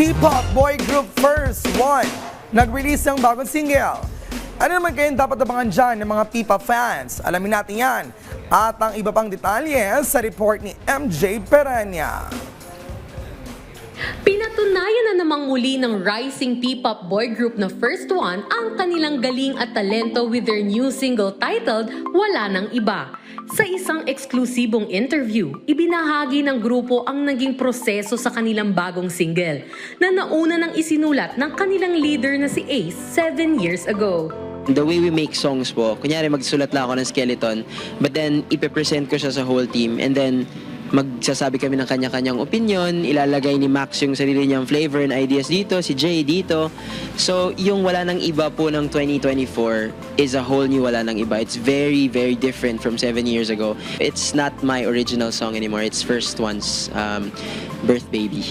P-pop boy group First One nag-release ng bagong single. Ano naman kayong dapat abangan dyan ng mga P-pop fans? Alamin natin yan at ang iba pang detalye sa report ni MJ Perenya. Pinatunayan na namang muli ng rising P-pop boy group na First One ang kanilang galing at talento with their new single titled Wala Nang Iba. Sa isang eksklusibong interview, ibinahagi ng grupo ang naging proseso sa kanilang bagong single na nauna nang isinulat ng kanilang leader na si Ace 7 years ago. The way we make songs po, kunyari magsulat lang ako ng skeleton, but then ipepresent ko siya sa whole team, and then magsasabi kami ng kanya-kanyang opinion, ilalagay ni Max yung sarili niyang flavor and ideas dito, si Jay dito. So, yung Wala Nang Iba po ng 2024 is a whole new Wala Nang Iba. It's very, very different from 7 years ago. It's not my original song anymore. It's First One's birth baby.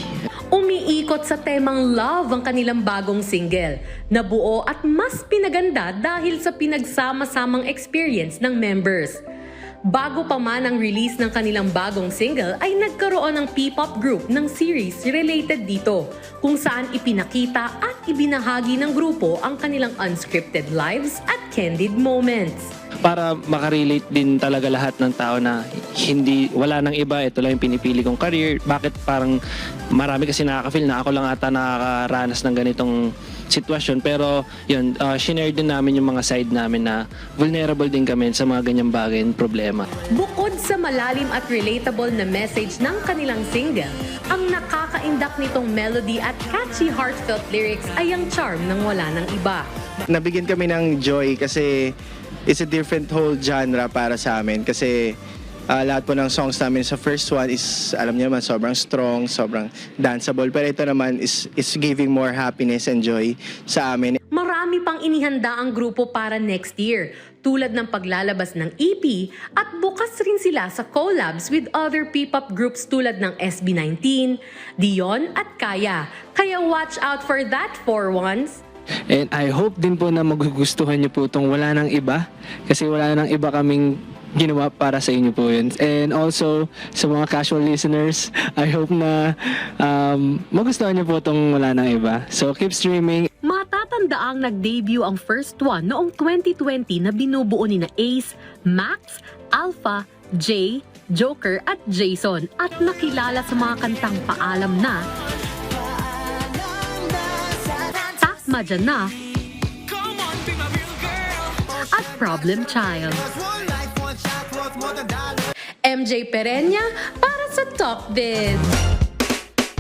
Umiikot sa temang love ang kanilang bagong single, na buo at mas pinaganda dahil sa pinagsama-samang experience ng members. Bago pa man ang release ng kanilang bagong single ay nagkaroon ng P-pop group ng series related dito, kung saan ipinakita at ibinahagi ng grupo ang kanilang unscripted lives at candid moments. Para makarelate din talaga lahat ng tao na wala nang iba, ito lang yung pinipili kong career. Bakit parang marami kasi nakaka-feel na ako lang ata nakakaranas ng ganitong sitwasyon. Pero yun, shinare din namin yung mga side namin na vulnerable din kami sa mga ganyang bagay and problema. Bukod sa malalim at relatable na message ng kanilang single, ang nakakaindak nitong melody at catchy heartfelt lyrics ay ang charm ng Wala Nang Iba. Nabigyan kami ng joy kasi it's a different whole genre para sa amin kasi lahat po ng songs namin sa First One is, alam niyo naman, sobrang strong, sobrang danceable. Pero ito naman is giving more happiness and joy sa amin. Marami pang inihanda ang grupo para next year, tulad ng paglalabas ng EP at bukas rin sila sa collabs with other P-pop groups tulad ng SB19, Dion at Kaya. Kaya watch out for that, for ones. And I hope din po na magugustuhan niyo po itong Wala Nang Iba kasi wala nang iba kaming ginawa para sa inyo po yun. And also, sa mga casual listeners, I hope na magustuhan niyo po itong Wala Nang Iba. So keep streaming. Matatandaang nag-debut ang First One noong 2020 na binubuo ni na Ace, Max, Alpha, Jay, Joker at Jason at nakilala sa mga kantang Paalam Na, Takma Dyan Na at Problem Child. MJ Perenya para sa Talk Biz.